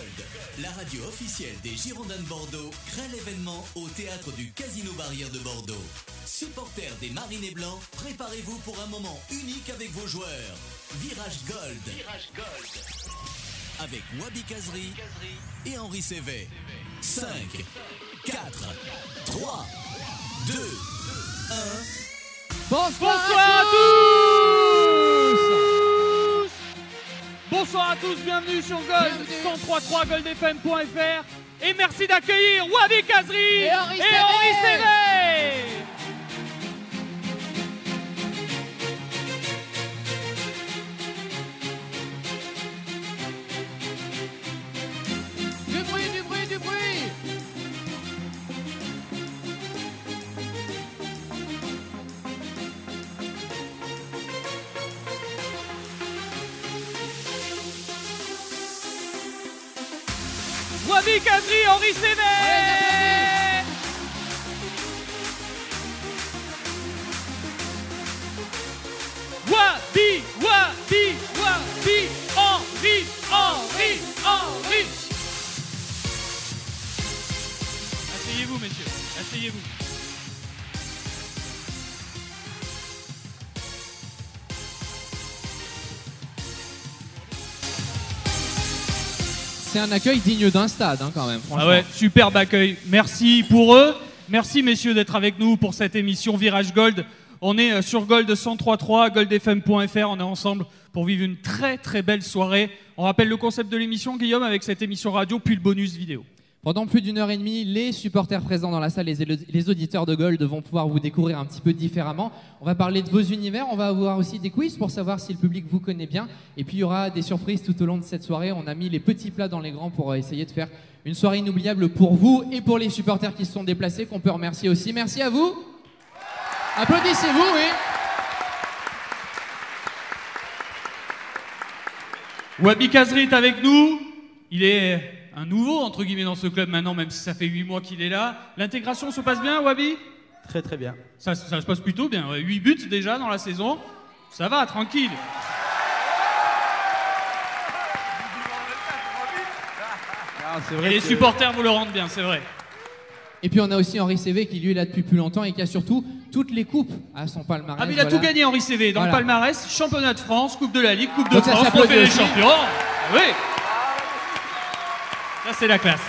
Gold, la radio officielle des Girondins de Bordeaux, crée l'événement au théâtre du Casino Barrière de Bordeaux. Supporters des Marinés Blancs, préparez-vous pour un moment unique avec vos joueurs. Virage Gold. Avec Wabi Kazri et Henri Cévé. 5, 4, 3, 2, 1. Bonsoir à tous. Bonsoir à tous, bienvenue sur Gold, 103.3 goldfm.fr et merci d'accueillir Wabi Kazri et Henri Cévé. Du bruit. Wabi Kazri, Henri Cévé. Wabi, Henri. Asseyez-vous, messieurs, asseyez-vous. C'est un accueil digne d'un stade, hein, quand même, franchement. Ah ouais, superbe accueil. Merci pour eux. Merci, messieurs, d'être avec nous pour cette émission Virage Gold. On est sur Gold 103.3, goldfm.fr. On est ensemble pour vivre une très, très belle soirée. On rappelle le concept de l'émission, Guillaume, avec cette émission radio, puis le bonus vidéo. Pendant plus d'une heure et demie, les supporters présents dans la salle, les auditeurs de Gold vont pouvoir vous découvrir un petit peu différemment. On va parler de vos univers, on va avoir aussi des quiz pour savoir si le public vous connaît bien. Et puis il y aura des surprises tout au long de cette soirée. On a mis les petits plats dans les grands pour essayer de faire une soirée inoubliable pour vous et pour les supporters qui se sont déplacés, qu'on peut remercier aussi. Merci à vous. Applaudissez-vous, oui. Wabi Kazri est avec nous. Il est un nouveau, entre guillemets, dans ce club maintenant, même si ça fait 8 mois qu'il est là. L'intégration se passe bien, Wabi ? Très très bien. Ça se passe plutôt bien. 8 buts déjà dans la saison. Ça va, tranquille. Ah, c'est Et vrai les que- supporters vous le rendent bien, c'est vrai. Et puis on a aussi Henri Cévé qui lui est là depuis plus longtemps et qui a surtout toutes les coupes à son palmarès. Ah mais il a voilà. tout gagné, Henri Cévé. Dans Voilà. le palmarès, championnat de France, Coupe de la Ligue, Coupe de Donc ça France, s'applaudit Trophée des aussi. champions. Ah oui. Ça c'est la classe.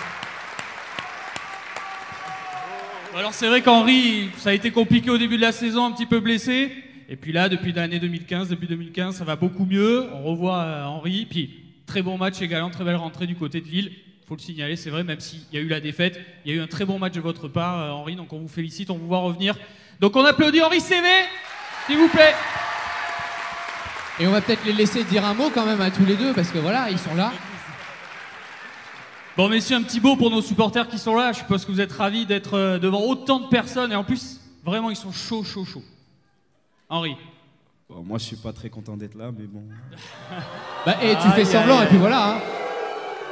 Bon, alors c'est vrai qu'Henri, ça a été compliqué au début de la saison, un petit peu blessé. Et puis là, depuis l'année 2015, début 2015, ça va beaucoup mieux. On revoit Henri. Puis très bon match également, très belle rentrée du côté de Lille. Faut le signaler, c'est vrai, même s'il y a eu la défaite, il y a eu un très bon match de votre part, Henri. Donc on vous félicite, on vous voit revenir. Donc on applaudit Henri Cévé, s'il vous plaît. Et on va peut-être les laisser dire un mot quand même à tous les deux parce que voilà, ils sont là. Bon, messieurs, un petit mot pour nos supporters qui sont là. Je suppose que vous êtes ravis d'être devant autant de personnes. Et en plus, vraiment, ils sont chauds. Henri. Bon, moi, je suis pas très content d'être là, mais bon. Bah, et tu fais semblant et puis voilà. Hein.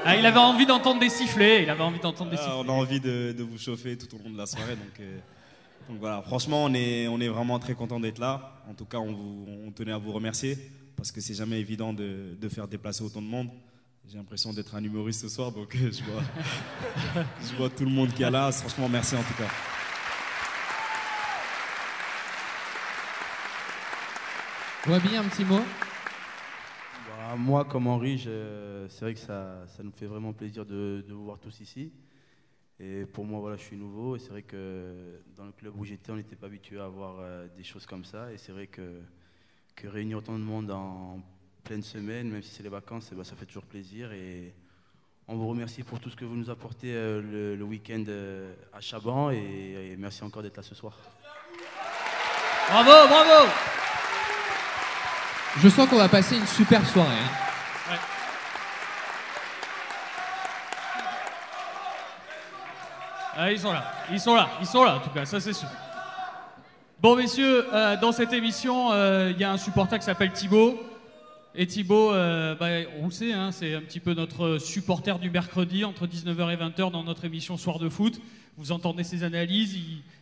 Ah, il avait envie d'entendre des sifflets. On a envie de vous chauffer tout au long de la soirée, donc voilà. Franchement, on est vraiment très content d'être là. En tout cas, on tenait à vous remercier parce que c'est jamais évident de faire déplacer autant de monde. J'ai l'impression d'être un humoriste ce soir, donc je vois tout le monde qui est là. Franchement, merci en tout cas. Wabi, un petit mot. Bah, moi, comme Henri, c'est vrai que ça nous fait vraiment plaisir de vous voir tous ici. Et pour moi, voilà, je suis nouveau. Et c'est vrai que dans le club où j'étais, on n'était pas habitué à avoir des choses comme ça. Et c'est vrai que réunir autant de monde en pleine semaine, même si c'est les vacances, bah, ça fait toujours plaisir. Et on vous remercie pour tout ce que vous nous apportez le week-end à Chaban. Et merci encore d'être là ce soir. Bravo. Je sens qu'on va passer une super soirée. Hein. Ouais. Ah, ils sont là, en tout cas, ça c'est sûr. Bon, messieurs, dans cette émission, il y a un supporter qui s'appelle Thibaut. Et Thibaut, on le sait, hein, c'est un petit peu notre supporter du mercredi, entre 19h et 20h dans notre émission Soir de foot. Vous entendez ses analyses,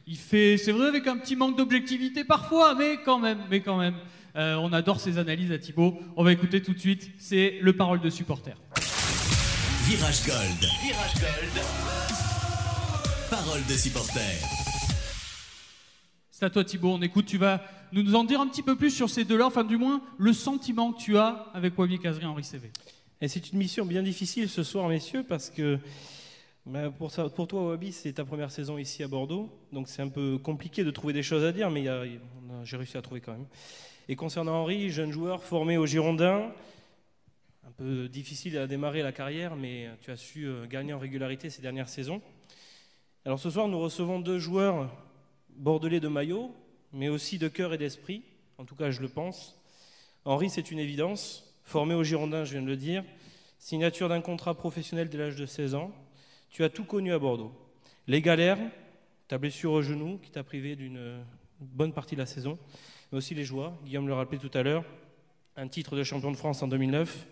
il fait, c'est vrai, avec un petit manque d'objectivité parfois, mais quand même. On adore ses analyses à Thibaut. On va écouter tout de suite, c'est le parole de supporter. Virage Gold. Virage Gold. Parole de supporter. C'est à toi Thibaut, on écoute, tu vas nous en dire un petit peu plus sur ces deux-là, enfin du moins le sentiment que tu as avec Wabi Kazri Henri Cévé. Et c'est une mission bien difficile ce soir, messieurs, parce que pour toi, Wabi, c'est ta première saison ici à Bordeaux, donc c'est un peu compliqué de trouver des choses à dire, mais j'ai réussi à trouver quand même. Et concernant Henri, jeune joueur formé au Girondins, un peu difficile à démarrer la carrière, mais tu as su gagner en régularité ces dernières saisons. Alors ce soir, nous recevons deux joueurs bordelais de maillot, mais aussi de cœur et d'esprit, en tout cas je le pense. Henri, c'est une évidence, formé au Girondins, je viens de le dire, signature d'un contrat professionnel dès l'âge de 16 ans. Tu as tout connu à Bordeaux. Les galères, ta blessure au genou qui t'a privé d'une bonne partie de la saison, mais aussi les joies, Guillaume le rappelait tout à l'heure, un titre de champion de France en 2009,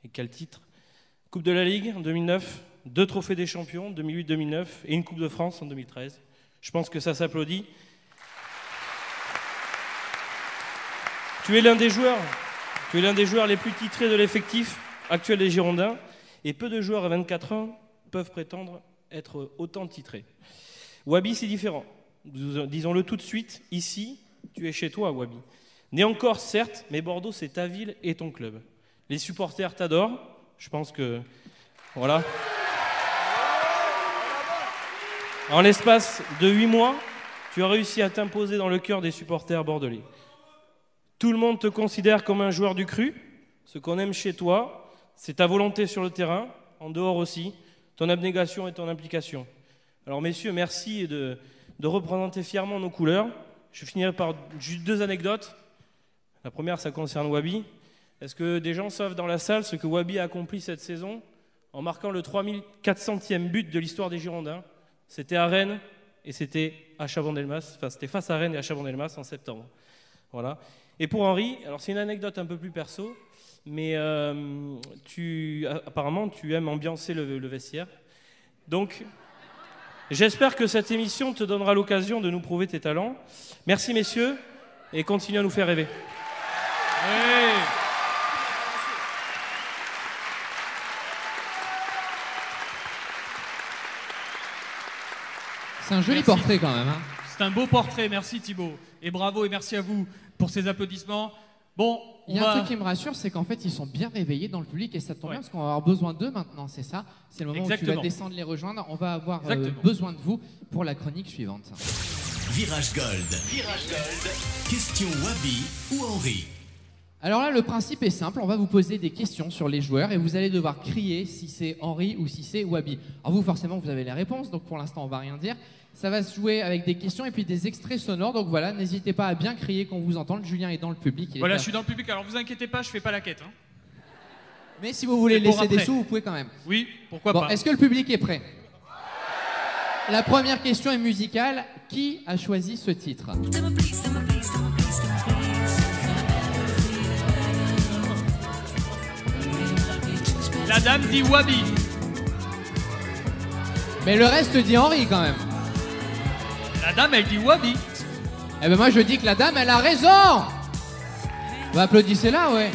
et quel titre? Coupe de la Ligue en 2009, 2 trophées des champions, 2008-2009, et une Coupe de France en 2013. Je pense que ça s'applaudit. Tu es l'un des joueurs les plus titrés de l'effectif actuel des Girondins, et peu de joueurs à 24 ans peuvent prétendre être autant titrés. Wabi, c'est différent. Disons-le tout de suite, ici, tu es chez toi, Wabi. Né en Corse, certes, mais Bordeaux, c'est ta ville et ton club. Les supporters t'adorent. Je pense que... Voilà. En l'espace de 8 mois, tu as réussi à t'imposer dans le cœur des supporters bordelais. Tout le monde te considère comme un joueur du cru. Ce qu'on aime chez toi, c'est ta volonté sur le terrain, en dehors aussi, ton abnégation et ton implication. Alors messieurs, merci de représenter fièrement nos couleurs. Je finirai par juste 2 anecdotes. La première, ça concerne Wabi. Est-ce que des gens savent dans la salle ce que Wabi a accompli cette saison en marquant le 3400e but de l'histoire des Girondins? C'était à Rennes et c'était à Chabandelmas. Enfin, c'était face à Rennes et à Chabandelmas en septembre. Voilà. Et pour Henri, alors c'est une anecdote un peu plus perso, mais apparemment tu aimes ambiancer le vestiaire. Donc, j'espère que cette émission te donnera l'occasion de nous prouver tes talents. Merci messieurs, et continuez à nous faire rêver. Hey. C'est un joli Merci. portrait quand même. Hein. C'est un beau portrait, merci Thibaut. Et bravo et merci à vous pour ces applaudissements. Bon, Il y a un truc qui me rassure, c'est qu'en fait, ils sont bien réveillés dans le public et ça tombe bien parce qu'on va avoir besoin d'eux maintenant, c'est ça. C'est le moment où tu vas descendre les rejoindre. On va avoir besoin de vous pour la chronique suivante. Virage Gold. Virage Gold. Question Wabi ou Henri? Alors là, le principe est simple. On va vous poser des questions sur les joueurs et vous allez devoir crier si c'est Henri ou si c'est Wabi. Alors vous, forcément, vous avez les réponses, donc pour l'instant, on va rien dire. Ça va se jouer avec des questions et puis des extraits sonores. Donc voilà, n'hésitez pas à bien crier qu'on vous entende. Julien est dans le public. Voilà, je suis dans le public. Alors vous inquiétez pas, je fais pas la quête. Hein. Mais si vous voulez laisser des sous, vous pouvez quand même. Oui, pourquoi pas. Est-ce que le public est prêt? La première question est musicale. Qui a choisi ce titre? La dame dit Wabi. Mais le reste dit Henri quand même. La dame, elle dit Wabi. Eh ben moi je dis que la dame, elle a raison. Bah applaudissez-la, ouais.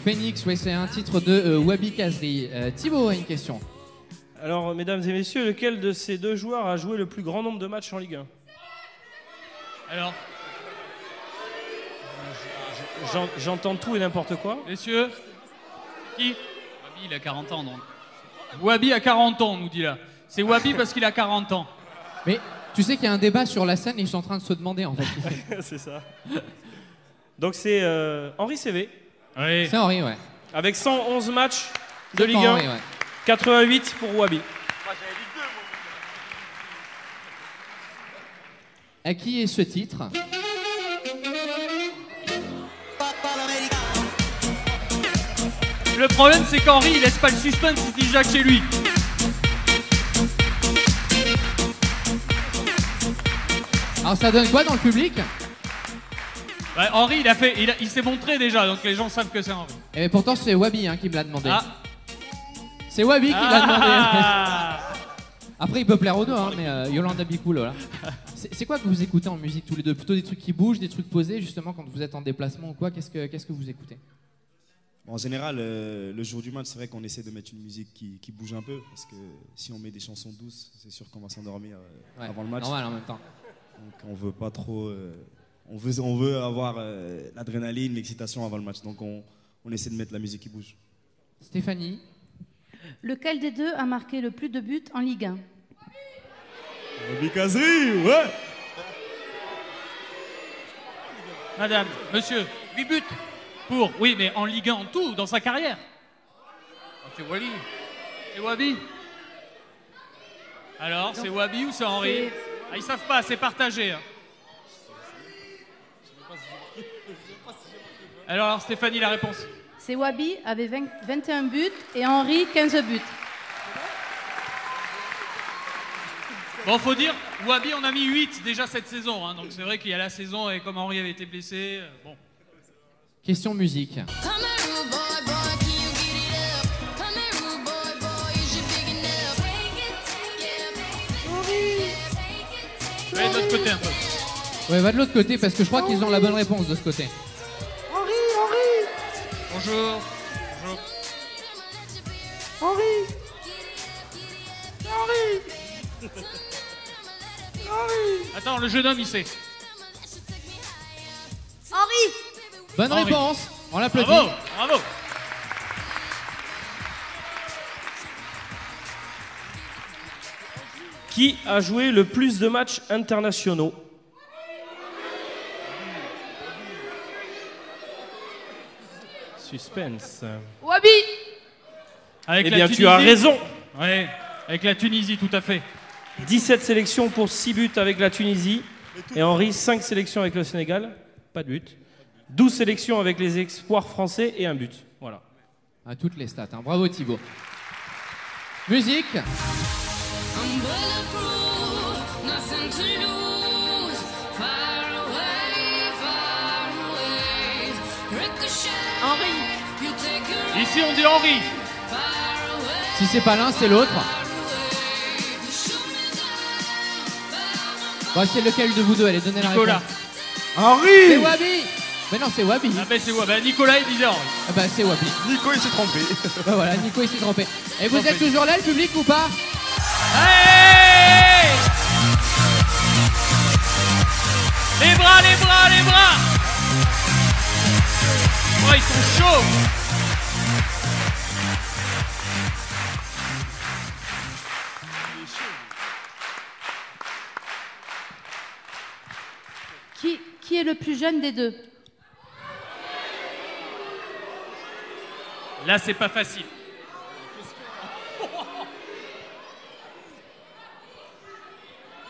Phoenix, ouais, c'est un titre de Wabi Kazri. Thibaut a une question. Alors, mesdames et messieurs, lequel de ces deux joueurs a joué le plus grand nombre de matchs en Ligue 1? Alors, j'entends tout et n'importe quoi. Messieurs, qui? Wabi, il a 40 ans, donc. Wabi a 40 ans, on nous dit là. C'est Wabi parce qu'il a 40 ans. Mais tu sais qu'il y a un débat sur la scène et ils sont en train de se demander, en fait. C'est ça. Donc c'est Henri Cévé. Oui. C'est Henri, ouais. Avec 111 matchs de Ligue 1, Henri, ouais. 88 pour Wabi. À qui est ce titre? Le problème, c'est qu'Henri, il laisse pas le suspense, il se dit Jacques chez lui. Alors ça donne quoi dans le public? Bah, Henri, il s'est montré déjà, donc les gens savent que c'est Henri. Et mais pourtant c'est Wabi qui me l'a demandé. Ah. C'est Wabi qui l'a demandé. Ah. Après il peut plaire aux deux, mais Yolanda Bicoul, là. C'est quoi que vous écoutez en musique tous les deux? Plutôt des trucs qui bougent, des trucs posés, justement, quand vous êtes en déplacement ou quoi? Qu'est-ce que vous écoutez? En général, le jour du match, c'est vrai qu'on essaie de mettre une musique qui bouge un peu, parce que si on met des chansons douces, c'est sûr qu'on va s'endormir avant le match. Normal en même temps. Donc on veut pas trop, on veut avoir l'adrénaline, l'excitation avant le match. Donc on essaie de mettre la musique qui bouge. Stéphanie? Lequel des deux a marqué le plus de buts en Ligue 1? Wabi Kazri, ouais. Madame, monsieur, 8 buts pour. Oui, mais en Ligue 1 en tout, dans sa carrière. Oh, c'est Wabi. C'est Wabi. Alors, c'est Wabi ou c'est Henri? Ah, ils savent pas, c'est partagé. Hein. Alors, Stéphanie, la réponse? C'est Wabi avec 21 buts et Henri 15 buts. Bon, faut dire, Wabi on a mis 8 déjà cette saison. Hein, donc c'est vrai qu'il y a la saison et comme Henri avait été blessé, bon. Question musique. Ouais, de l'autre côté un peu. Ouais, va de l'autre côté parce que je crois qu'ils ont la bonne réponse de ce côté. Bonjour. Bonjour. Attends, le jeune homme il sait. Henri! Bonne Henri. réponse. On l'applaudit. Bravo, bravo. Qui a joué le plus de matchs internationaux? Suspense. Wabi! Avec Eh la bien, Tunisie. tu as raison. Ouais, avec la Tunisie, tout à fait. 17 sélections pour 6 buts avec la Tunisie. Et Henri, 5 sélections avec le Sénégal. Pas de but. 12 sélections avec les espoirs français et un but. Voilà. À toutes les stats. Hein. Bravo Thibaut. Musique. Henri! Ici on dit Henri. Si c'est pas l'un, c'est l'autre. Bon, c'est lequel de vous deux? Allez, donnez la Nicolas. réponse. C'est Henri! Wabi. Mais non, c'est Wabi. Ah ben c'est Wabi. Ben, Nicolas il disait Henri. Ah bah c'est Wabi. Nico, il s'est trompé. Bah voilà, Nico il s'est trompé. Et vous êtes toujours là, le public ou pas? Hey! Les bras, les bras, les bras. Oh, ils sont chauds. Qui est le plus jeune des deux? Là, c'est pas facile.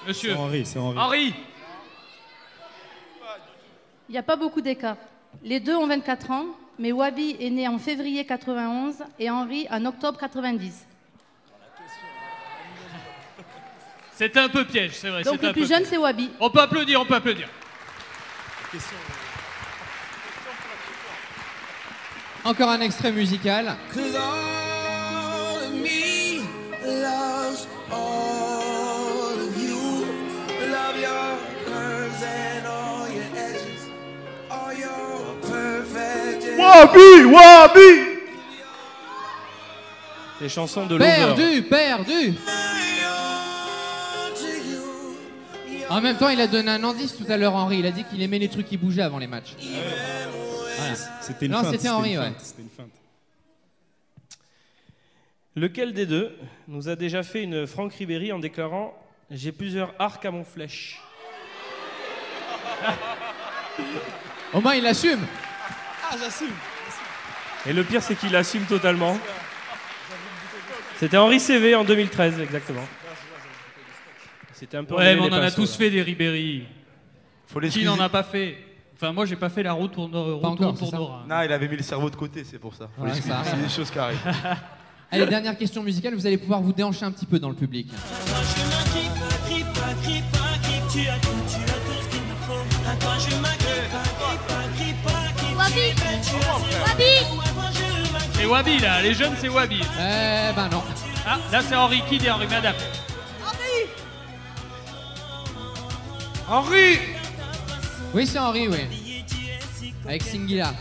Monsieur. C'est Henri. Henri. Il n'y a pas beaucoup d'écart. Les deux ont 24 ans, mais Wabi est né en février 91 et Henri en octobre 90. C'était un peu piège, c'est vrai. Donc c'était le un peu plus jeune, piège. c'est Wabi. On peut applaudir, on peut applaudir. Encore un extrait musical. Wabi! Wabi! Les chansons de Lover. Perdu. En même temps, il a donné un indice tout à l'heure, Henri. Il a dit qu'il aimait les trucs qui bougeaient avant les matchs. Voilà. C'était une Non, feinte. c'était Henri, une ouais. feinte, C'était une feinte. Lequel des deux nous a déjà fait une Franck Ribéry en déclarant « J'ai plusieurs arcs à mon flèche Au moins, il assume. ». Et le pire, c'est qu'il assume totalement. C'était Henri CV en 2013, exactement. C'était un peu Ouais, mais emmêlé on en les a pinceaux, tous là. fait des Ribéry. Faut les Qui n'en a pas fait? Enfin, moi, j'ai pas fait la route pour encore, c'est ça. Nora. Non, il avait mis le cerveau de côté, c'est pour ça. Faut Voilà, l'excuser, ça. c'est des choses qui arrivent. Allez, dernière question musicale. Vous allez pouvoir vous déhancher un petit peu dans le public. Wabi! Wabi! C'est Wabi, là. Les jeunes, c'est Wabi. Eh ben non. Ah, là, c'est Henri. Qui dit Henri? Madame. Henri! Oui, c'est Henri, oui. Avec Singila.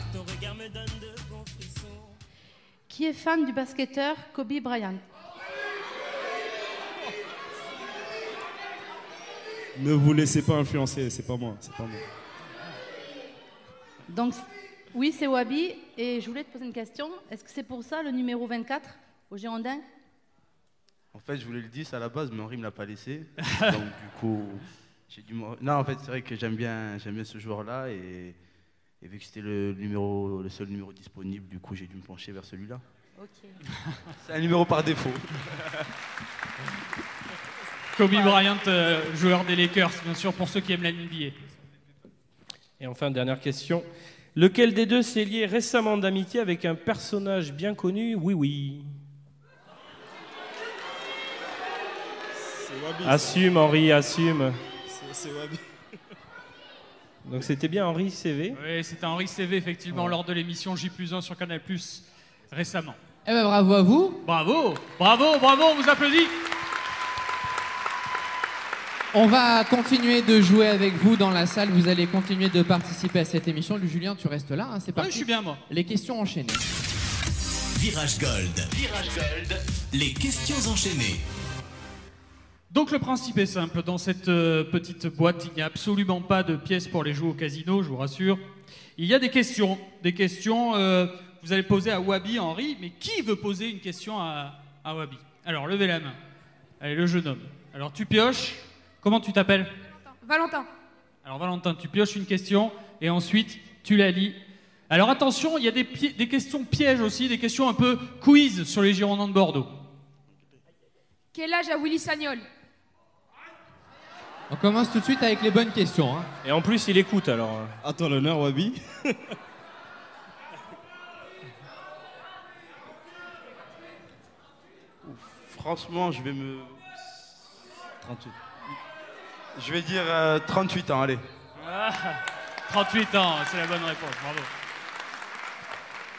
Qui est fan du basketteur Kobe Bryant? Ne vous laissez pas influencer, c'est pas moi, c'est pas moi. Donc, oui, c'est Wabi. Et je voulais te poser une question. Est-ce que c'est pour ça le numéro 24 au Girondins? En fait, je voulais le 10 à la base, mais Henri me l'a pas laissé. Donc, du coup, j'ai dû. Non, en fait, c'est vrai que j'aime bien ce joueur-là. Et vu que c'était le seul numéro disponible, du coup, j'ai dû me pencher vers celui-là. Ok. C'est un numéro par défaut. Kobe Bryant, joueur des Lakers, bien sûr, pour ceux qui aiment la NBA. Et enfin, dernière question. Lequel des deux s'est lié récemment d'amitié avec un personnage bien connu? Oui, oui. C'est Wabi. Assume, Henri, assume. C'est Wabi. Donc c'était bien Henri CV. Oui, c'était Henri CV, effectivement, lors de l'émission J+1 sur Canal+, récemment. Eh ben bravo à vous. Bravo, bravo, bravo, on vous applaudit. On va continuer de jouer avec vous dans la salle. Vous allez continuer de participer à cette émission. Julien, tu restes là, hein, c'est parti. Oui, je suis bien, moi. Les questions enchaînées. Virage Gold. Virage Gold. Les questions enchaînées. Donc le principe est simple. Dans cette petite boîte, il n'y a absolument pas de pièces pour les jouer au casino, je vous rassure. Il y a des questions. Des questions, vous allez poser à Wabi, Henri. Mais qui veut poser une question à Wabi? Alors, levez la main. Allez, le jeune homme. Alors, tu pioches. Comment tu t'appelles? Valentin. Alors Valentin, tu pioches une question et ensuite tu la lis. Alors attention, il y a des questions pièges aussi, des questions un peu quiz sur les Girondins de Bordeaux. Quel âge a Willy Sagnol? On commence tout de suite avec les bonnes questions. Hein. Et en plus, il écoute alors. À toi l'honneur, Wabi. Franchement, je vais me. 38. Je vais dire 38 ans, allez. Ah, 38 ans, c'est la bonne réponse, bravo.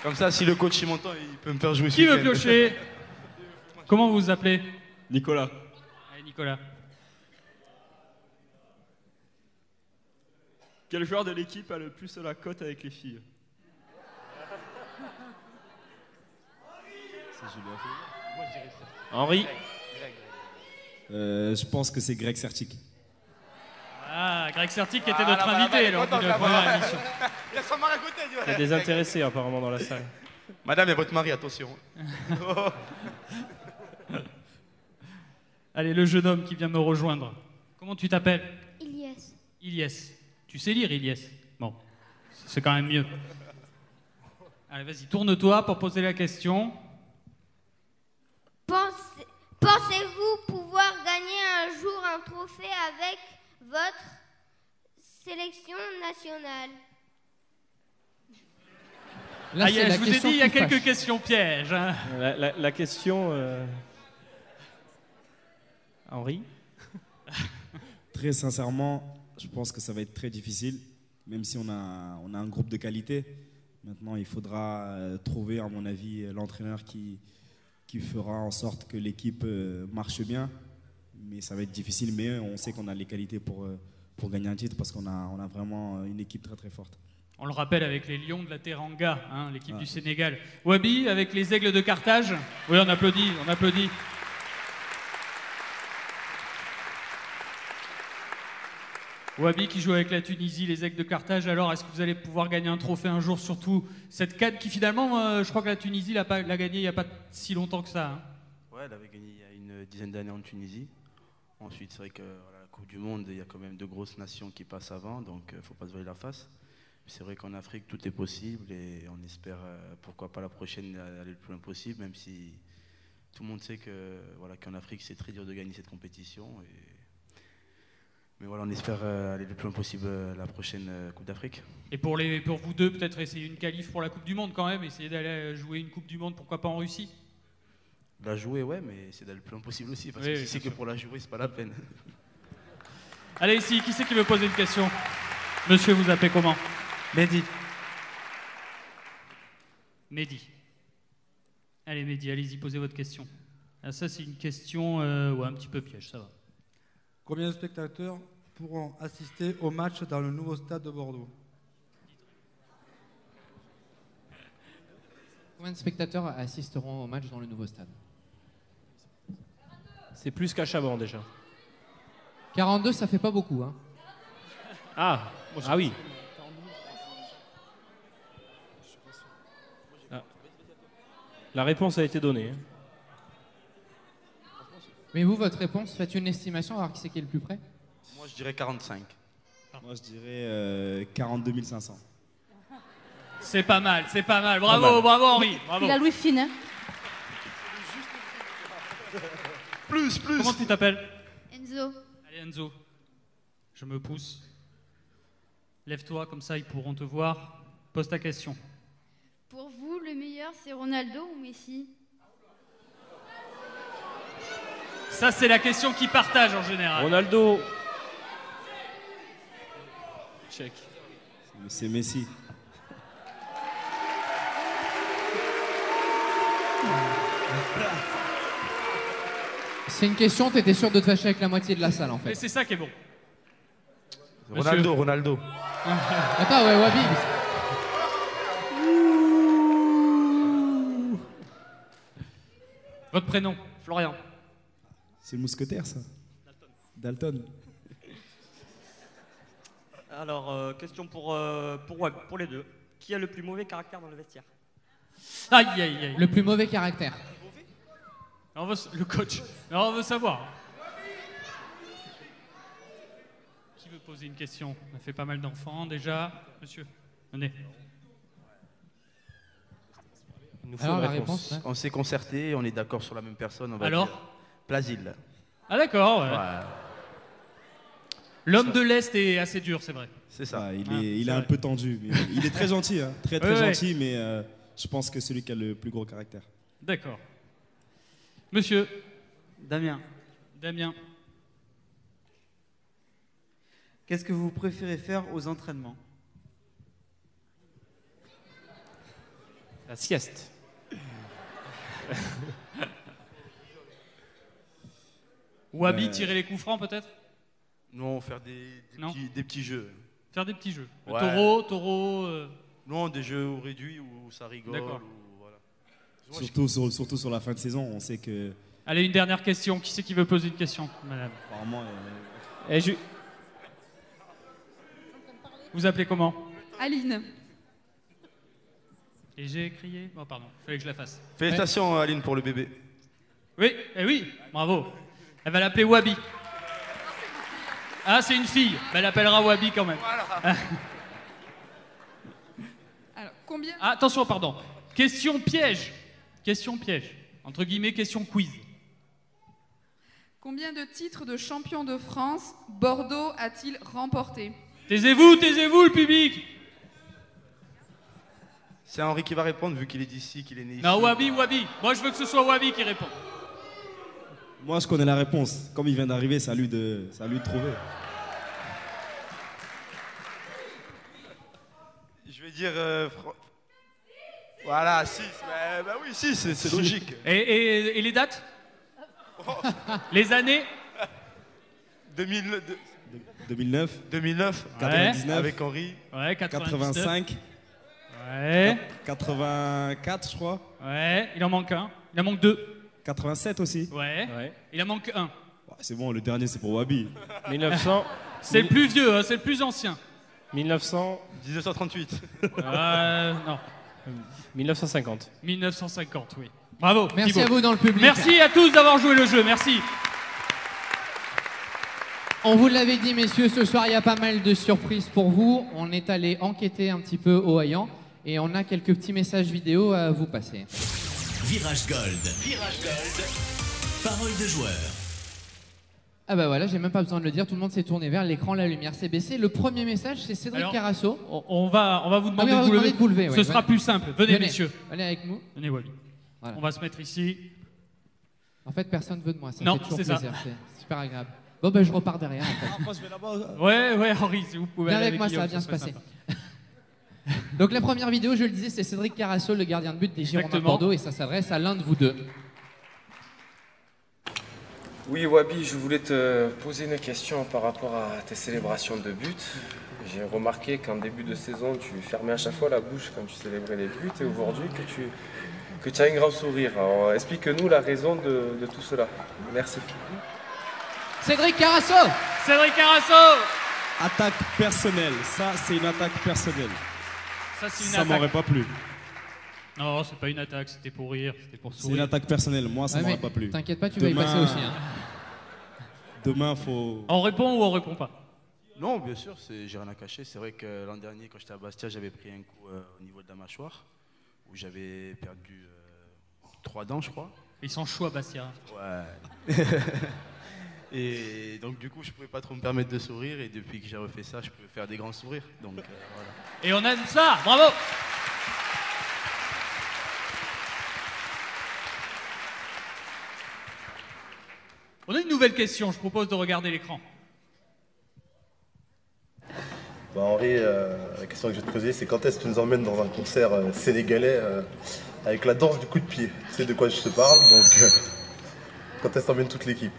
Comme ça, si le coach il m'entend, il peut me faire jouer. Qui veut piocher? Comment vous vous appelez? Nicolas. Allez, Nicolas. Quel joueur de l'équipe a le plus la cote avec les filles? C'est Julien. Moi, je dirais ça. Henri. Je pense que c'est Greg Sertic. Ah, Greg Sertic qui était notre invité lors de la première émission. Il y a des intéressés apparemment dans la salle. Madame et votre mari, attention. Allez, le jeune homme qui vient me rejoindre. Comment tu t'appelles? Ilyes. Ilyes. Tu sais lire, Ilyes? Bon, c'est quand même mieux. Allez, vas-y, tourne-toi pour poser la question. Pensez-vous pouvoir gagner un jour un trophée avec votre sélection nationale? Là, Ah, c'est la je vous ai dit, question il y a qui quelques fâche. questions pièges. Hein. La question. Henri. Très sincèrement, je pense que ça va être très difficile, même si on a un groupe de qualité. Maintenant, il faudra trouver, à mon avis, l'entraîneur qui fera en sorte que l'équipe marche bien. Mais ça va être difficile, mais on sait qu'on a les qualités pour gagner un titre parce qu'on a vraiment une équipe très très forte. On le rappelle avec les Lions de la Teranga, hein, l'équipe du Sénégal. Wabi avec les Aigles de Carthage. Oui, on applaudit, on applaudit. Wabi qui joue avec la Tunisie, les Aigles de Carthage. Alors, est-ce que vous allez pouvoir gagner un trophée un jour, surtout cette CAN qui finalement, je crois que la Tunisie l'a gagné il n'y a pas si longtemps que ça. Hein. Ouais, elle avait gagné il y a une dizaine d'années en Tunisie. Ensuite, c'est vrai que la Coupe du Monde, il y a quand même de grosses nations qui passent avant, donc il ne faut pas se voiler la face. C'est vrai qu'en Afrique, tout est possible et on espère, pourquoi pas la prochaine, aller le plus loin possible, même si tout le monde sait qu'en Afrique, c'est très dur de gagner cette compétition. Mais voilà, on espère aller le plus loin possible la prochaine Coupe d'Afrique. Et pour vous deux, peut-être essayer une qualif pour la Coupe du Monde quand même, essayer d'aller jouer une Coupe du Monde, pourquoi pas en Russie? La jouer, ouais, mais c'est d'aller le plus loin possible aussi, parce oui, que si c'est que pour la jouer, c'est pas la peine. Allez, ici, qui c'est qui veut poser une question? Monsieur, vous appelez comment? Mehdi. Mehdi. Allez, Mehdi, allez-y, posez votre question. Ah, ça, c'est une question un petit peu piège, ça va. Combien de spectateurs pourront assister au match dans le nouveau stade de Bordeaux? Combien de spectateurs assisteront au match dans le nouveau stade? C'est plus qu'à Chaban déjà. 42, ça fait pas beaucoup. Hein. Ah, oui. Ah. La réponse a été donnée. Hein. Mais vous, votre réponse, faites une estimation, à voir qui c'est qui est le plus près. Moi, je dirais 45. Moi, je dirais 42 500. C'est pas mal. Bravo, bravo Henri. Bravo. Il a Louis Fine. Hein. Plus. Comment tu t'appelles? Enzo. Allez Enzo, je me pousse. Lève-toi, comme ça ils pourront te voir. Pose ta question. Pour vous, le meilleur, c'est Ronaldo ou Messi? Ça, c'est la question qu'ils partagent en général. Ronaldo. Check. C'est Messi. C'est une question, t'étais sûr de te fâcher avec la moitié de la salle en Et fait. c'est ça qui est bon. Ronaldo. Attends, ouais, Wabi. Votre prénom? Florian. C'est le mousquetaire, ça. Dalton. Alors, question pour les deux. Qui a le plus mauvais caractère dans le vestiaire? Aïe, aïe, aïe. Le plus mauvais caractère. Le coach. Alors, on veut savoir. Qui veut poser une question? On a fait pas mal d'enfants déjà. Monsieur, venez. Il nous faut Alors, une la réponse. réponse, ouais. On s'est concerté, on est d'accord sur la même personne. On va Alors dire Plasil. Ah d'accord, ouais. Ouais, L'homme de l'Est est assez dur, c'est vrai. c'est ça. Ah, il Ah, est c'est un vrai. peu tendu. Mais il est très gentil, hein. Très Ouais, ouais. gentil, mais je pense que c'est celui qui a le plus gros caractère. D'accord. Monsieur. Damien, Damien. qu'est-ce que vous préférez faire aux entraînements? La sieste. Wabi, tirer les coups francs peut-être? Non, faire des petits jeux. Faire des petits jeux. Le Ouais. taureau. Non, des jeux réduits où ça rigole. D'accord. Ou, voilà. Surtout sur la fin de saison, on sait que Allez, une dernière question. Qui c'est qui veut poser une question, madame? apparemment. Vous appelez comment? Aline. Et j'ai crié. Oh, pardon, fallait que je la fasse. Félicitations, Aline, pour le bébé. Oui, oui, bravo. Elle va l'appeler Wabi. Ah, c'est une fille. Elle l'appellera Wabi quand même. Alors, combien Ah, attention, pardon. Question piège. Question piège. Entre guillemets, question quiz. Combien de titres de champion de France Bordeaux a-t-il remporté? Taisez-vous, le public. C'est Henri qui va répondre, vu qu'il est d'ici, qu'il est né ici. Non, Wabi. Moi, je veux que ce soit Wabi qui répond. Moi, je connais la réponse. Comme il vient d'arriver, c'est à lui de trouver. Je vais dire... Voilà, 6. Bah oui, 6, c'est logique. Et les dates? Les années? 2009, 2009, 99, avec Henri. Ouais, 85, Ouais. 84, je crois. Ouais, il en manque un. Il en manque deux. 87 aussi. Ouais. Il en manque un. Ouais, c'est bon, le dernier c'est pour Wabi. 1900. C'est le plus vieux, hein, c'est le plus ancien. 1938. Non. 1950. 1950, oui. Bravo. Merci Thibaut. à vous dans le public. Merci à tous d'avoir joué le jeu. Merci. On vous l'avait dit, messieurs, ce soir, il y a pas mal de surprises pour vous. On est allé enquêter un petit peu au Hayan et on a quelques petits messages vidéo à vous passer. Virage Gold. Parole de joueur. Ah bah voilà, j'ai même pas besoin de le dire, tout le monde s'est tourné vers l'écran, la lumière s'est baissée. Le premier message, c'est Cédric Alors, Carasso. On va vous demander on va de vous vous demander lever. de vous lever, ouais, Ce sera venez. plus simple. Venez, messieurs. Allez avec nous. Venez, Wabi. Voilà. On va se mettre ici. En fait, personne veut de moi, ça Non, fait toujours c'est ça. plaisir, c'est super agréable. Bon bah je repars derrière en fait. Moi je vais là-bas. Ouais, Henri, si vous pouvez Viens aller avec moi, ça va Guillaume, bien se serait passer. sympa. Donc la première vidéo, je le disais, c'est Cédric Carasso, le gardien de but des Girondins de Exactement. Bordeaux, et ça s'adresse à l'un de vous deux. Oui, Wabi, je voulais te poser une question par rapport à tes célébrations de buts. J'ai remarqué qu'en début de saison, tu fermais à chaque fois la bouche quand tu célébrais les buts et aujourd'hui que tu as un grand sourire. Alors, explique-nous la raison de tout cela. Merci. Cédric Carasso. Cédric Carasso. Attaque personnelle, ça c'est une attaque personnelle. Ça, c'est une Ça attaque. m'aurait pas plu. Non, c'est pas une attaque, c'était pour rire, c'était pour C'est sourire. une attaque personnelle, moi ça Ouais, m'aurait mais pas plu. t'inquiète pas, tu vas y passer aussi, hein. Demain, faut. On répond ou on répond pas? Non, bien sûr, j'ai rien à cacher. C'est vrai que l'an dernier, quand j'étais à Bastia, j'avais pris un coup au niveau de la mâchoire, où j'avais perdu 3 dents, je crois. Ils sont chauds à Bastia. Ouais. Et donc, du coup, je pouvais pas trop me permettre de sourire. Et depuis que j'ai refait ça, je peux faire des grands sourires. Donc, voilà. Et on aime ça, bravo. On a une nouvelle question, je propose de regarder l'écran. Bah Henri, la question que je vais te poser, c'est quand est-ce que tu nous emmènes dans un concert sénégalais avec la danse du coup de pied? Tu sais de quoi je te parle, donc quand est-ce que tu emmènes toute l'équipe?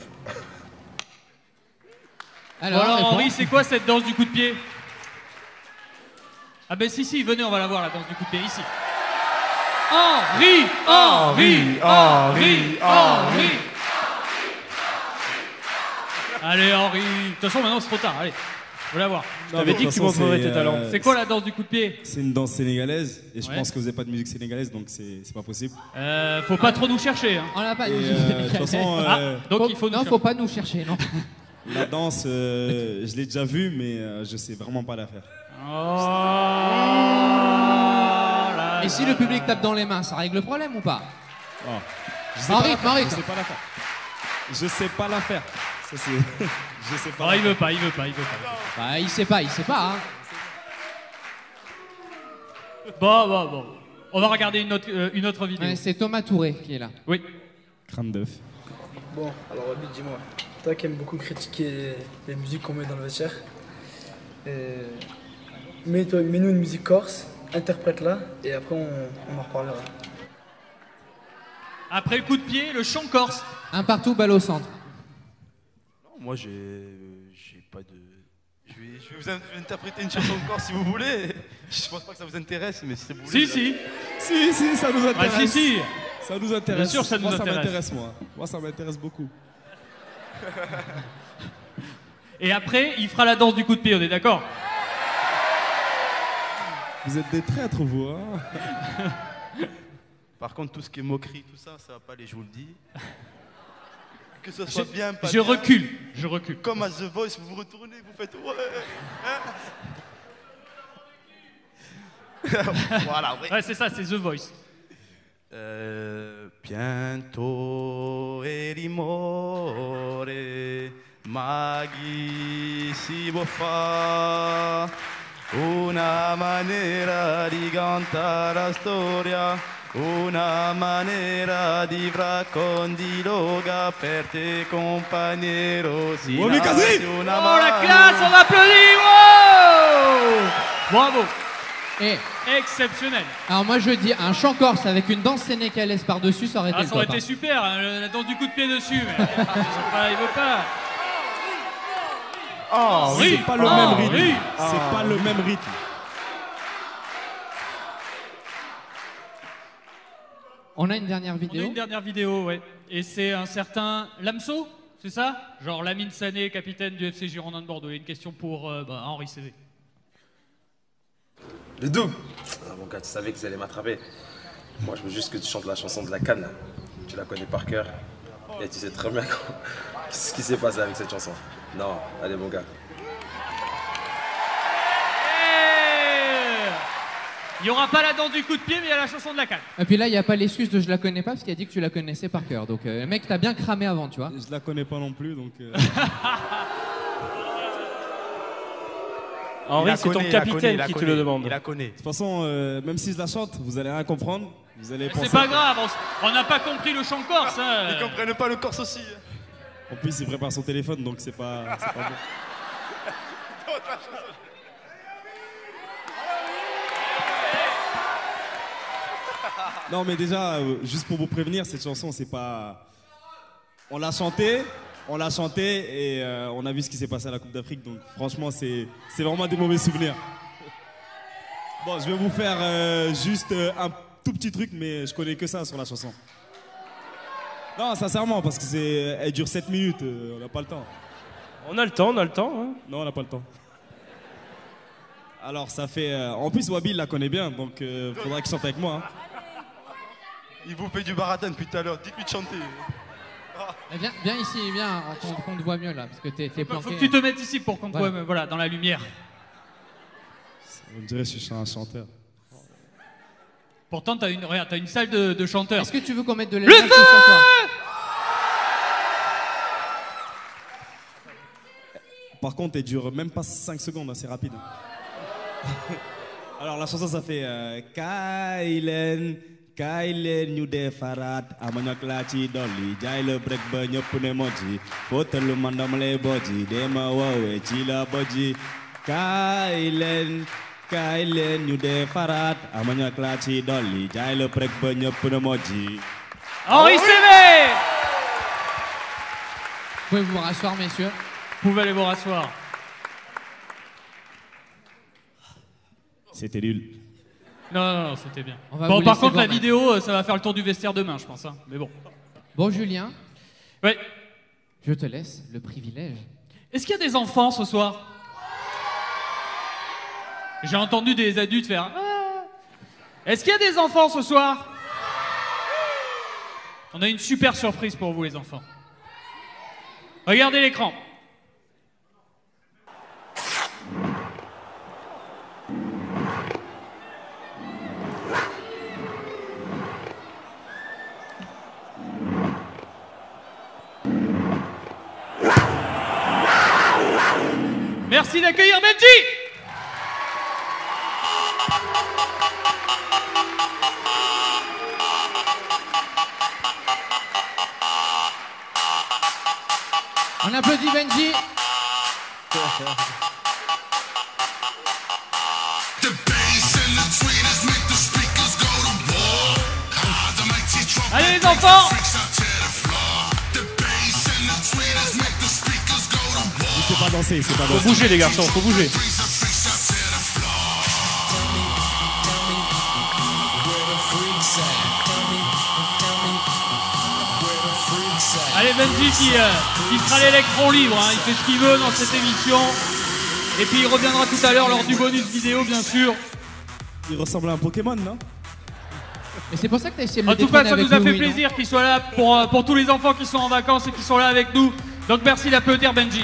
Alors Henri, c'est quoi cette danse du coup de pied? Ah ben si, venez, on va la voir la danse du coup de pied, ici. Henri. Allez Henri, de toute façon maintenant c'est trop tard, allez, je veux la voir. Je t'avais dit que tu montrerais tes talents. C'est quoi la danse du coup de pied? C'est une danse sénégalaise et je Ouais. pense que vous n'avez pas de musique sénégalaise donc c'est pas possible. Faut pas trop nous chercher. Hein. On l'a pas. Et, de toute façon, donc il faut nous faut pas nous chercher, non. la danse, je l'ai déjà vue mais je sais vraiment pas la faire. Et si le public tape dans les mains, ça règle le problème ou pas? Oh. Je sais Henri, pas la faire, Henri. je sais pas la faire. Je sais pas la faire. Ça, c'est... je sais pas. Oh, la il faire. veut pas. Bah, il sait pas, hein. Bon. On va regarder une autre vidéo. Ouais, c'est Thomas Touré qui est là. Oui. Crâne d'œuf. Bon, alors Wabi, dis-moi, toi qui aimes beaucoup critiquer les musiques qu'on met dans le vestiaire, mets-nous une musique corse, interprète-la, et après on en reparlera. Après le coup de pied, le chant corse. Un partout, balle au centre. Non, moi, j'ai pas de. Je vais vous interpréter une chanson encore si vous voulez. Je pense pas que ça vous intéresse, mais si vous voulez. Si, ça nous intéresse. Ah, si. Ça nous intéresse. Bien sûr, ça nous moi, intéresse. Ça m'intéresse, moi, ça m'intéresse beaucoup. Et après, il fera la danse du coup de pied, on est d'accord? Vous êtes des traîtres, vous, hein. Par contre, tout ce qui est moquerie, tout ça, ça va pas aller, je vous le dis. Que ce soit bien, pas Je bien. recule. Comme à The Voice, vous vous retournez, vous faites ouais. Voilà, oui. Ouais, c'est ça, c'est The Voice. Pianto e rimore, maghi si può fa, una maniera di cantare la storia, una maniera di raccondiloga per te compagnero si Wabi Kazi. una Oh la mano. classe, on applaudit. Wow. Bravo. Et Exceptionnel. alors moi je dis un chant corse avec une danse sénégalaise par-dessus, ça aurait été Ah, le ça aurait top, été hein. super, hein, la danse du coup de pied dessus, mais il veut pas. C'est pas le même rythme. Henri. C'est pas le même rythme. On a une dernière On a vidéo. une dernière vidéo, ouais. Et c'est un certain Lamso, c'est ça? Genre Lamine Sané, capitaine du FC Girondins de Bordeaux. Il y a une question pour Henri CV. Les deux. Ah, mon gars, tu savais qu'ils allaient m'attraper. Moi, je veux juste que tu chantes la chanson de la canne. Là. Tu la connais par cœur. Et tu sais très bien ce qui s'est passé avec cette chanson. Non, allez, mon gars. Il n'y aura pas la danse du coup de pied, mais il y a la chanson de la canne. Et puis là, il n'y a pas l'excuse de je la connais pas parce qu'il a dit que tu la connaissais par cœur. Donc, le mec, t'as bien cramé avant, tu vois. Je la connais pas non plus, donc. Henri, c'est ton capitaine qui te le demande. Il la connaît. De toute façon, même si je la chante, vous allez rien comprendre. Vous allez penser. C'est pas grave, on n'a pas compris le chant corse. Hein. Ils comprennent pas le corse aussi. En plus, il prépare son téléphone, donc c'est pas bon. Non, mais déjà, juste pour vous prévenir, cette chanson, c'est pas. On l'a chantée, on l'a chanté et on a vu ce qui s'est passé à la Coupe d'Afrique. Donc franchement, c'est vraiment des mauvais souvenirs. Bon, je vais vous faire juste un tout petit truc, mais je connais que ça sur la chanson. Non, sincèrement, parce que elle dure 7 minutes, on n'a pas le temps. On a le temps, hein. Non, on n'a pas le temps. Alors ça fait... en plus, Wabi, il la connaît bien, donc faudra qu'il chante avec moi. Hein. Il vous fait du baratin depuis tout à l'heure, dites-lui de chanter. Viens ici, viens, qu'on te voit mieux là, parce que t'es planqué. Faut que tu te mettes ici pour qu'on te voit, voilà, dans la lumière. On dirait que je suis un chanteur. Pourtant, t'as une salle de chanteurs. Est-ce que tu veux qu'on mette de Le l'élève sur toi? Par contre, elle dure même pas 5 secondes, c'est rapide. Alors la chanson, ça fait Kailen ñu defaraat amanyak la ci dolli jaay le break ba ñëpp ne moji fóotalu man dama lay boji dema woowee ci la boji Kailen ñu defaraat amanyak la ci dolli jaay le break ba ñëpp ne moji. Henri Sévé! Vous pouvez vous rasseoir, messieurs. Vous pouvez aller vous rasseoir. C'était nul. Non, c'était bien. Bon, par contre, la vidéo, ça va faire le tour du vestiaire demain, je pense. Hein. Mais bon. Bon, Julien. Oui. Je te laisse le privilège. Est-ce qu'il y a des enfants ce soir? J'ai entendu des adultes faire... Ah. Est-ce qu'il y a des enfants ce soir? On a une super surprise pour vous, les enfants. Regardez l'écran. Merci d'accueillir Benji. On applaudit Benji. Allez les enfants. C'est pas danser, c'est pas danser. Faut bouger les garçons, faut bouger. Allez Benji qui sera l'électron libre, hein. Il fait ce qu'il veut dans cette émission. Et puis il reviendra tout à l'heure lors du bonus vidéo bien sûr. Il ressemble à un Pokémon, non? Et c'est pour ça que tu as essayé de En le tout cas, détrôner ça avec nous a nous, fait oui, plaisir qu'il soit là pour tous les enfants qui sont en vacances et qui sont là avec nous. Donc merci d'applaudir Benji.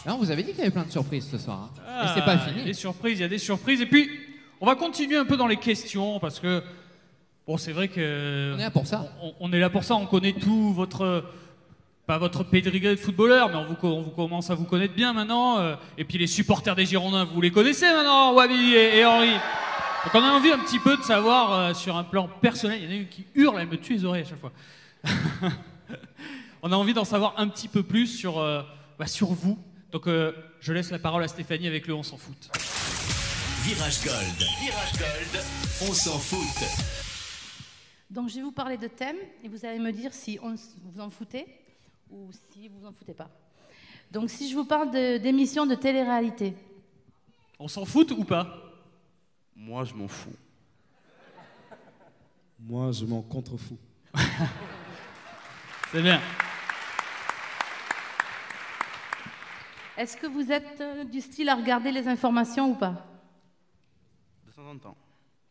Non, vous avez dit qu'il y avait plein de surprises ce soir. Hein. Et c'est pas fini. Il y a des surprises, il y a des surprises. Et puis, on va continuer un peu dans les questions parce que, bon, c'est vrai que... On est là pour ça. On est là pour ça, on connaît tout votre... Pas votre pédigré de footballeur, mais on commence à vous connaître bien maintenant. Et puis les supporters des Girondins, vous les connaissez maintenant, Wabi et Henri. Donc on a envie un petit peu de savoir sur un plan personnel. Il y en a une qui hurle, elle me tue les oreilles à chaque fois. On a envie d'en savoir un petit peu plus sur vous. Donc je laisse la parole à Stéphanie avec le On s'en fout. Virage Gold. Virage Gold. On s'en fout. Donc je vais vous parler de thèmes et vous allez me dire si vous en foutez ou si vous en foutez pas. Donc si je vous parle d'émissions de télé-réalité. On s'en fout ou pas? Moi, je m'en fous. Moi, je m'en contrefous. C'est bien. Est-ce que vous êtes du style à regarder les informations ou pas? De temps en temps,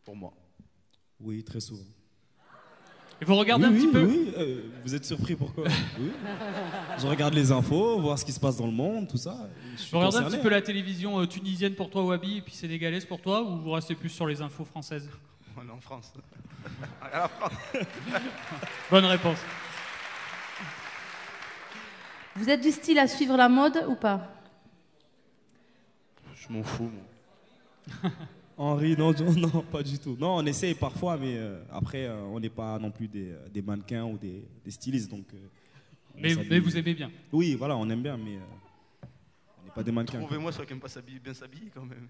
pour moi. Oui, très souvent. Et vous regardez un petit peu? Oui, vous êtes surpris pourquoi? Oui. Je regarde les infos, voir ce qui se passe dans le monde, tout ça. Vous regardez un petit peu la télévision tunisienne pour toi, Wabi, et puis sénégalaise pour toi, ou vous restez plus sur les infos françaises? On est en France. À la France. Bonne réponse. Vous êtes du style à suivre la mode ou pas? Je m'en fous, moi. Henri, non, pas du tout. Non, on essaye parfois, mais après, on n'est pas non plus des mannequins ou des stylistes. Donc, mais vous aimez bien? Oui, voilà, on aime bien, mais on n'est pas des mannequins. Trouvez-moi ceux qui n'aiment pas bien s'habiller quand même.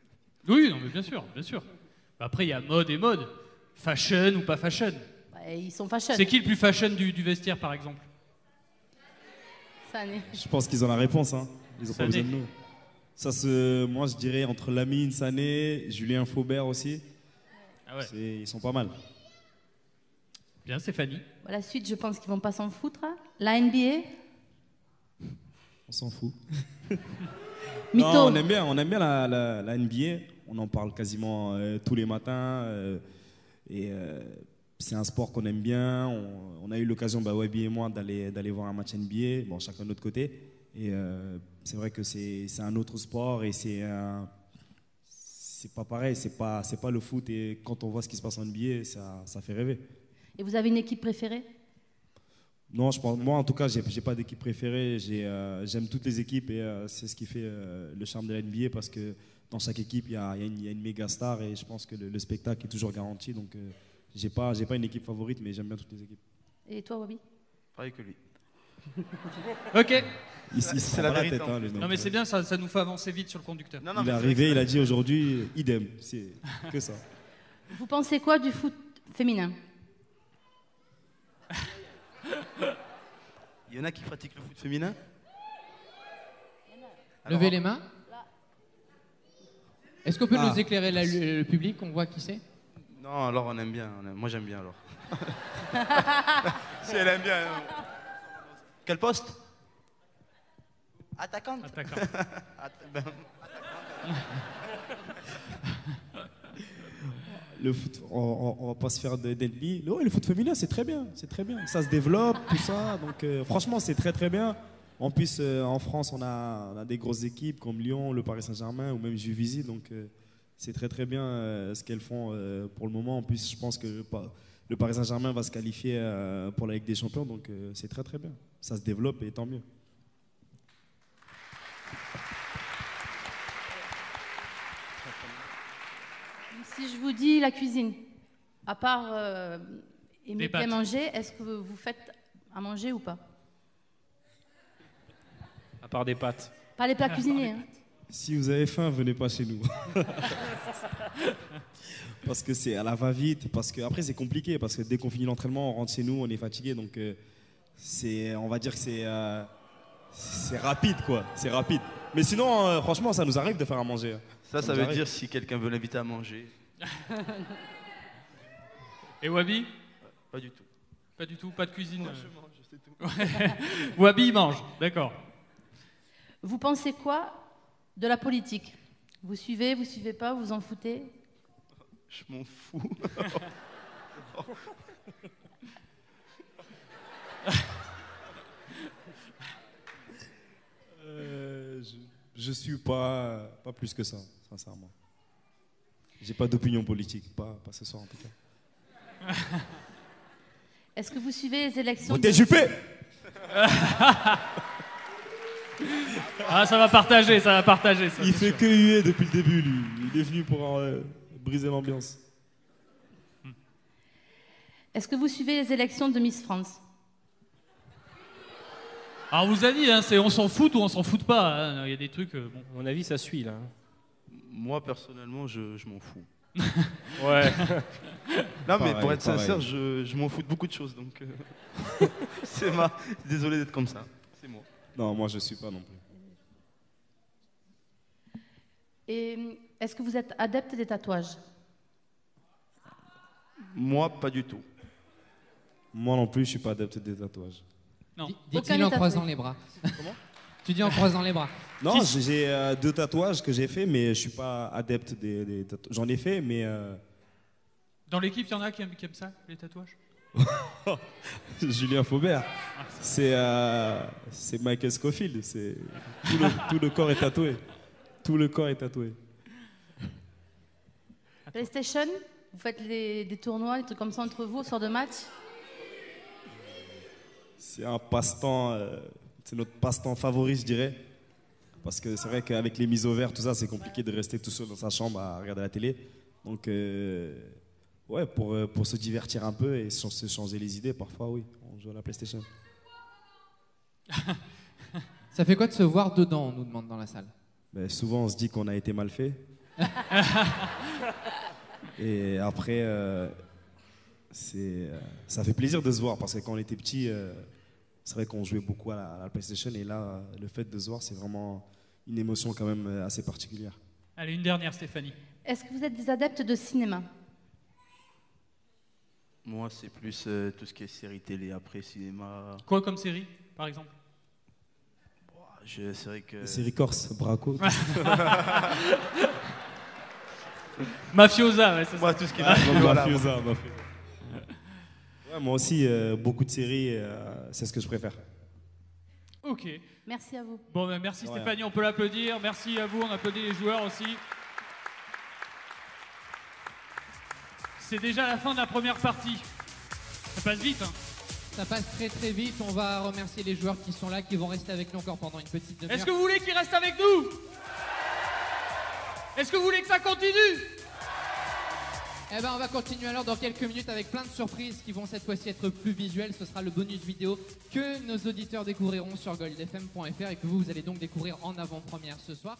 Oui, non, mais bien sûr, bien sûr. Après, il y a mode et mode. Fashion ou pas fashion. Ouais, ils sont fashion. C'est qui le plus fashion du vestiaire, par exemple? Sané. Je pense qu'ils ont la réponse. Hein. Ils ont pas Sané. besoin de nous. Moi, je dirais entre Lamine, Sané, Julien Faubert aussi. Ah ouais. Ils sont pas mal. Bien, Stéphanie. La suite, je pense qu'ils vont pas s'en foutre. La NBA. On s'en fout. Mytho. Non, on aime bien la NBA. On en parle quasiment tous les matins. C'est un sport qu'on aime bien. On a eu l'occasion, Wabi et moi, d'aller voir un match NBA, bon, chacun de notre côté. Et c'est vrai que c'est un autre sport et c'est pas pareil. C'est pas le foot. Et quand on voit ce qui se passe en NBA, ça fait rêver. Et vous avez une équipe préférée? Non, moi en tout cas, j'ai pas d'équipe préférée. J'aime toutes les équipes et c'est ce qui fait le charme de la NBA parce que dans chaque équipe, il y a une méga star et je pense que le spectacle est toujours garanti. Donc, j'ai pas une équipe favorite, mais j'aime bien toutes les équipes. Et toi, Wabi? Pareil que lui. Ok. C'est la vérité. Tête, hein, non, mais c'est bien, ça nous fait avancer vite sur le conducteur. Il est arrivé, il a dit aujourd'hui, idem. C'est que ça. Vous pensez quoi du foot féminin? Il y en a qui pratiquent le foot féminin? Levez les mains. Est-ce qu'on peut Ah. nous éclairer le public, qu'on voit qui c'est? Non, alors on aime bien. Moi j'aime bien alors. Si elle aime bien. Quel poste? Attaquante. Le foot, on va pas se faire d'ennemis. Le foot féminin, c'est très bien, Ça se développe, tout ça. Donc, franchement, c'est très très bien. En plus, en France, on a des grosses équipes comme Lyon, le Paris Saint-Germain ou même Juvisy. Donc, c'est très très bien ce qu'elles font pour le moment. En plus, je pense que le Paris Saint-Germain va se qualifier pour la Ligue des Champions. Donc, c'est très très bien. Ça se développe et tant mieux. Si je vous dis la cuisine, à part aimer Des bien pâtes. manger, est-ce que vous faites à manger ou pas? À part des pâtes. Pas les plats cuisinés. Hein. Si vous avez faim, venez pas chez nous. Parce que c'est à la va-vite. Parce que après c'est compliqué. Parce que dès qu'on finit l'entraînement, on rentre chez nous, on est fatigué. Donc on va dire que c'est rapide, quoi. C'est rapide. Mais sinon, franchement, ça nous arrive de faire à manger. Ça nous veut arrive. dire si quelqu'un veut l'inviter à manger. Et Wabi? Pas du tout. Pas du tout, pas de cuisine. Moi, je mange, c'est tout. Ouais. Wabi il mange, d'accord. Vous pensez quoi de la politique? Vous suivez pas, vous en foutez? Je m'en fous. Je suis pas plus que ça, sincèrement. J'ai pas d'opinion politique, pas ce soir en tout cas. Est-ce que vous suivez les élections? Votez Juppé. Ah, ça va partager. Ça, Il fait que huer depuis le début, lui. Il est venu pour briser l'ambiance. Est-ce que vous suivez les élections de Miss France? Alors, on vous a dit, hein, c'est on s'en fout ou on s'en fout pas. Hein. Il y a des trucs. Bon. À mon avis, ça suit là. Moi personnellement, je m'en fous. Ouais. Non, mais Pareil, pour être pareil. sincère, je m'en fous de beaucoup de choses. Donc, désolé d'être comme ça. C'est moi. Non, moi je suis pas non plus. Et est-ce que vous êtes adepte des tatouages? Moi, pas du tout. Moi non plus, je suis pas adepte des tatouages. Non. Dit-il en croisant les bras. Comment? Tu dis en croisant les bras. Non, j'ai 2 tatouages que j'ai fait, mais je suis pas adepte des tatouages. J'en ai fait, mais Dans l'équipe, il y en a qui aiment ça, les tatouages? Julien Faubert, c'est Michael Scofield. C'est tout le corps est tatoué. Tout le corps est tatoué. PlayStation? Vous faites des tournois, des trucs comme ça entre vous, au soir de match? C'est un passe-temps, c'est notre passe-temps favori, je dirais. Parce que c'est vrai qu'avec les mises au vert, tout ça, c'est compliqué de rester tout seul dans sa chambre à regarder la télé. Donc, ouais, pour se divertir un peu et se changer les idées, parfois, oui, on joue à la PlayStation. Ça fait quoi de se voir dedans, on nous demande dans la salle? Ben, souvent, on se dit qu'on a été mal fait. Et après, ça fait plaisir de se voir parce que quand on était petit, c'est vrai qu'on jouait beaucoup à la PlayStation et là, le fait de se voir, c'est vraiment une émotion quand même assez particulière. Allez, une dernière, Stéphanie. Est-ce que vous êtes des adeptes de cinéma? Moi, c'est plus tout ce qui est série télé, après cinéma. Quoi comme série, par exemple? C'est vrai que... Série corse, Braco. Mafiosa, ouais, c'est ça. Moi, tout ce qui est Mafiosa. Ouais, moi aussi, beaucoup de séries, c'est ce que je préfère. Ok. Merci à vous. Bon, ben, merci Stéphanie, on peut l'applaudir. Merci à vous, on applaudit les joueurs aussi. C'est déjà la fin de la première partie. Ça passe vite, hein. Ça passe très très vite. On va remercier les joueurs qui sont là, qui vont rester avec nous encore pendant une petite demi-heure. Est-ce que vous voulez qu'ils restent avec nous? Est-ce que vous voulez que ça continue? Eh ben, on va continuer alors dans quelques minutes avec plein de surprises qui vont cette fois-ci être plus visuelles. Ce sera le bonus vidéo que nos auditeurs découvriront sur goldfm.fr et que vous allez donc découvrir en avant-première ce soir.